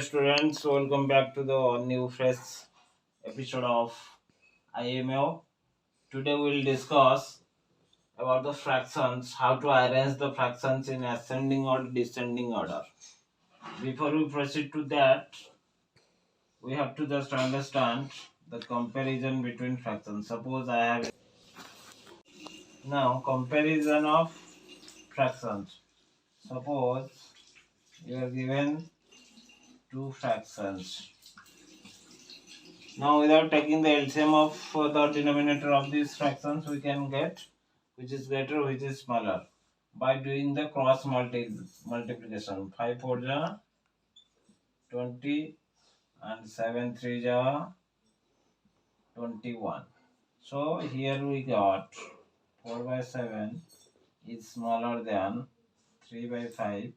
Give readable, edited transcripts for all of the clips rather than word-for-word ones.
dear students, welcome back to the new fresh episode of IMO. Today we will discuss about the fractions, how to arrange the fractions in ascending or descending order. Before we proceed to that, we have to just understand the comparison between fractions. Suppose I have now comparison of fractions. Suppose you are given two fractions. Now, without taking the LCM of the denominator of these fractions, we can get which is greater, which is smaller by doing the cross multiplication. 5 4 ja 20 and 7 3 ja 21. So, here we got 4 by 7 is smaller than 3 by 5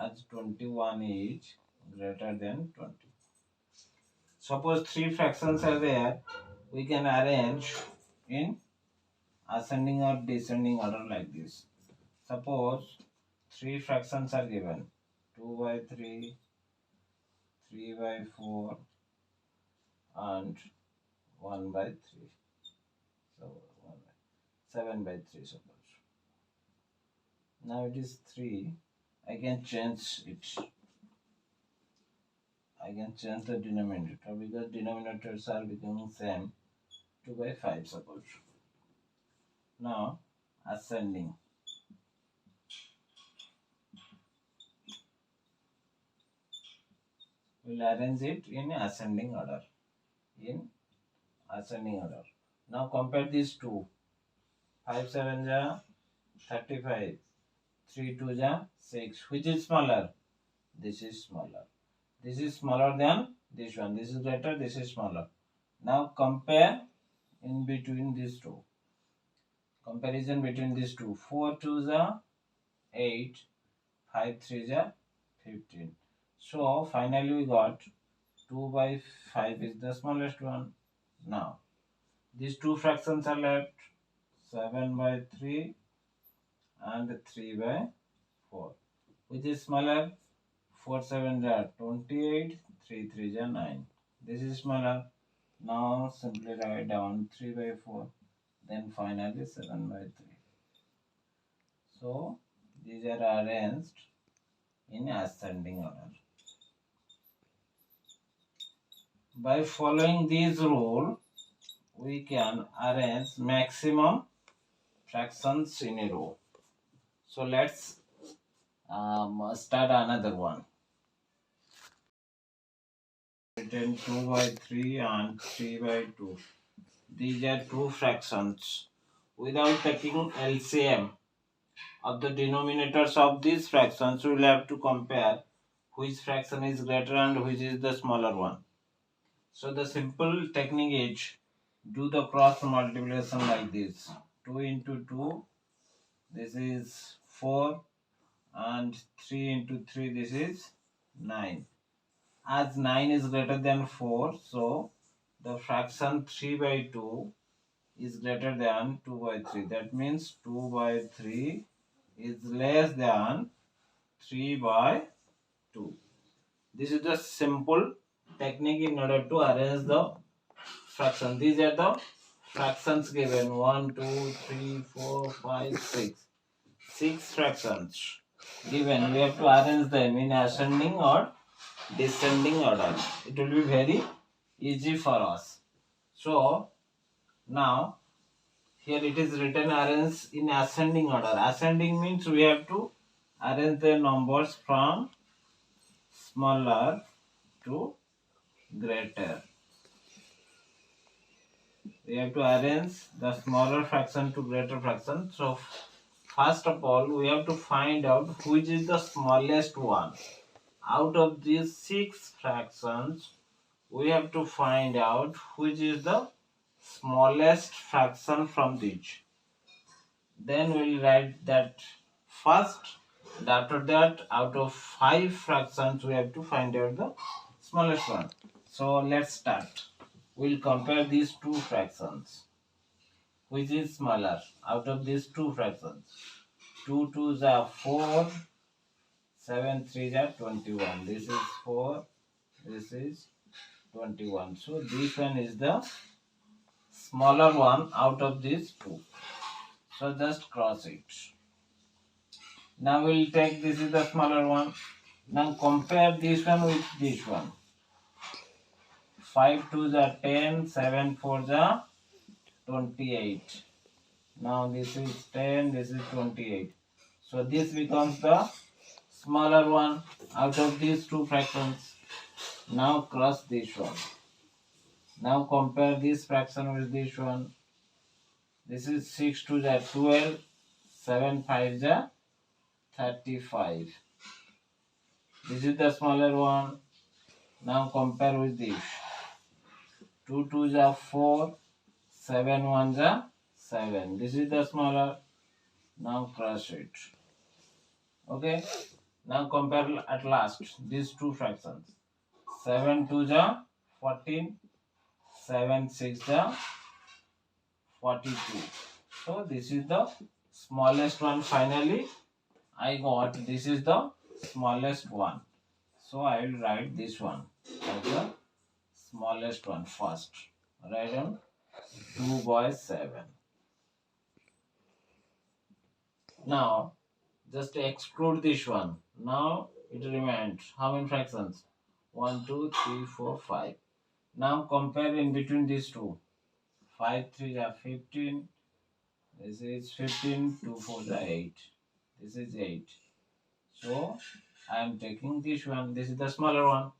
as 21 is greater than 20. Suppose three fractions are there, we can arrange in ascending or descending order like this. Suppose three fractions are given 2 by 3, 3 by 4 and 1 by 3. So 7 by 3 suppose. Now it is 3. I can change it. I can change the denominator because denominators are becoming same. 2 by 5 suppose. Now ascending. We'll arrange it in ascending order. Now compare these two. 5 7 ja 35. 3 2 ja 6. Which is smaller? This is smaller. This is smaller than this one. This is greater. This is smaller. Now compare in between these two. Comparison between these two. 4 2 ja 8. 5 3 ja 15. So finally we got 2 by 5 is the smallest one. Now these two fractions are left 7 by 3 and 3 by 4. Which is smaller? 4 7 are 28, 3 3 are 9. This is smaller. Now simply write down 3 by 4, then finally 7 by 3. So these are arranged in ascending order. By following this rule, we can arrange maximum fractions in a row. So let's start another one. Written 2 by 3 and 3 by 2. These are two fractions. Without taking LCM of the denominators of these fractions, we will have to compare which fraction is greater and which is the smaller one. So the simple technique is do the cross multiplication like this. 2 into 2, this is 4, and 3 into 3, this is 9. As 9 is greater than 4, so the fraction 3 by 2 is greater than 2 by 3. That means 2 by 3 is less than 3 by 2. This is the simple technique in order to arrange the fraction. These are the fractions given 1, 2, 3, 4, 5, 6. 6 fractions given. We have to arrange them in ascending or descending order. It will be very easy for us. So now here it is written arrange in ascending order. Ascending means we have to arrange the numbers from smaller to greater. We have to arrange the smaller fraction to greater fraction. So first of all, we have to find out which is the smallest one. Out of these 6 fractions, we have to find out which is the smallest fraction from each. Then we will write that first, and after that, out of 5 fractions, we have to find out the smallest one. So let's start. We will compare these two fractions. Which is smaller out of these two fractions? 2 2s are 4, 7 3s are 21. This is 4, This is 21. So this one is the smaller one out of these two. So just cross it. Now we'll take this is the smaller one. Now compare this one with this one. 5 2 the 10, 7 4 the 28. Now this is 10, this is 28. So this becomes the smaller one out of these two fractions. Now cross this one. Now compare this fraction with this one. This is 6 2 the 12, 7 5 the 35. This is the smaller one. Now compare with this. 2 2 the 4, 7 1 the 7. This is the smaller. Now cross it. Okay. Now compare at last these two fractions. 7 2 the 14, 7 6 the 42. So this is the smallest one. Finally I got this is the smallest one. So I will write this one as the smallest one first. Write down 2 by 7. Now just exclude this one. Now it remains how many fractions? 1 2 3 4 5. Now compare in between these two. 5 3 are 15. This is 15. 2 4 are 8. This is 8. So I am taking this one. This is the smaller one.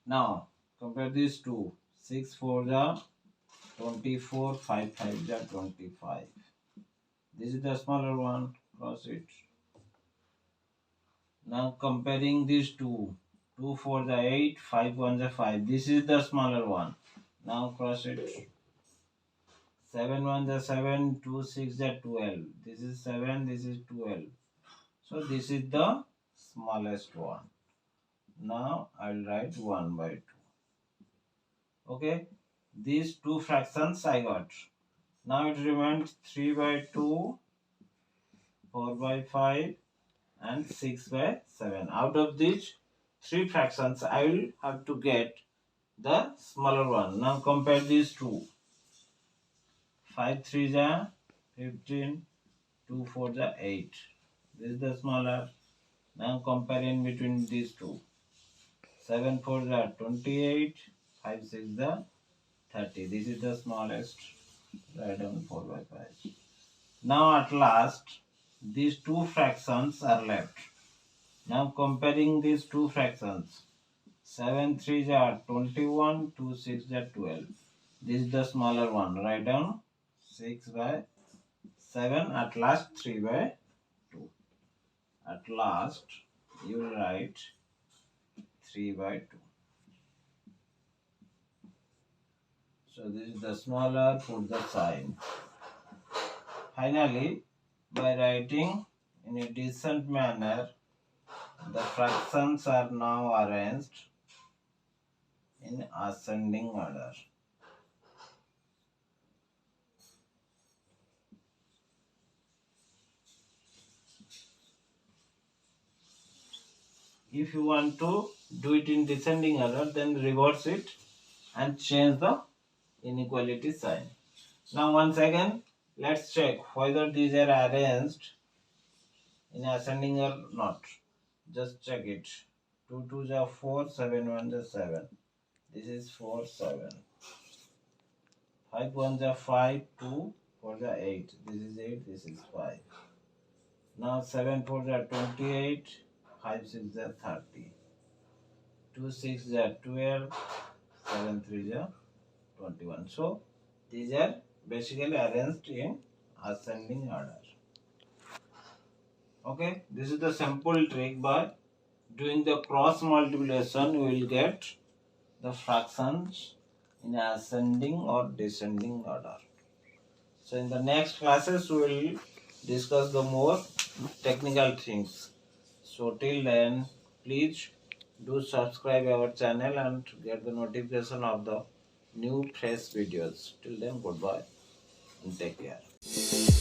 Now compare these two. 6 4 are 24. 5 5 are 25. This is the smaller one. Cross it. Now comparing these two. 2 4 are 8. 5 1 are 5. This is the smaller one. Now cross it. 7 1 are 7. 2 6 are 12. This is 7. This is 12. So this is the smallest one. Now I'll write 1 by 2. Okay. These two fractions I got. Now it remains 3 by 2, 4 by 5 and 6 by 7. Out of these three fractions I will have to get the smaller one. Now compare these two. 5 3 are 15, 2 4 are 8. This is the smaller. Now compare in between these two. 7 4 are 28, 5 6 are 30. This is the smallest. Write down 4 by 5. Now at last these two fractions are left. Now comparing these two fractions. 7 3 are 21, 2 6 are 12. This is the smaller one. Write down 6 by 7. At last 3 by 2. At last you will write 3 by 2. So this is the smaller, put the sign. Finally, by writing in a decent manner, the fractions are now arranged in ascending order. If you want to do it in descending order, then reverse it and change the inequality sign. Now once again, let's check whether these are arranged in ascending or not. Just check it. 2 2 are 4, 7 1 are 7. This is 4 7. 5 1 are 5, 2 4 are 8. This is 8, this is 5. Now 7 4 are 28, 5 6 are 30. 2 6 are 12, 7 3 are 21. So these are basically arranged in ascending order. Okay, this is the simple trick. By doing the cross multiplication, we will get the fractions in ascending or descending order. So in the next classes, we will discuss the more technical things. So till then, please do subscribe our channel and get the notification of the new fresh videos. Till then, goodbye and take care.